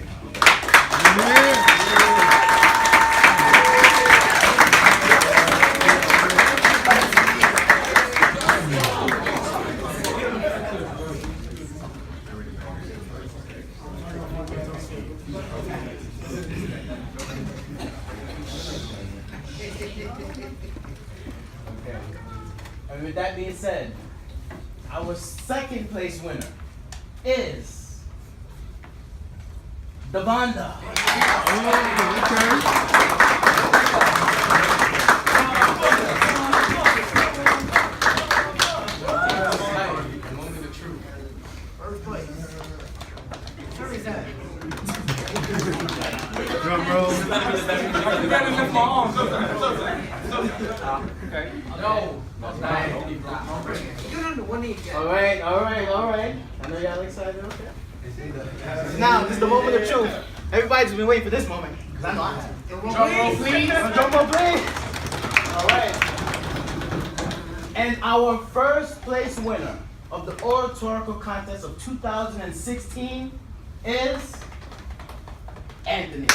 And with that being said, our second place winner is Devonda. Moment of truth. First place. Where is that? Drum roll. No. You're on the one knee again. All right. I know y'all excited, okay? Now, this is the moment of truth. Everybody's been waiting for this moment. 'Cause I know I have. Drum roll, please. Drum roll, please. All right. And our first place winner of the Oratorical Contest of 2016 is Anthony.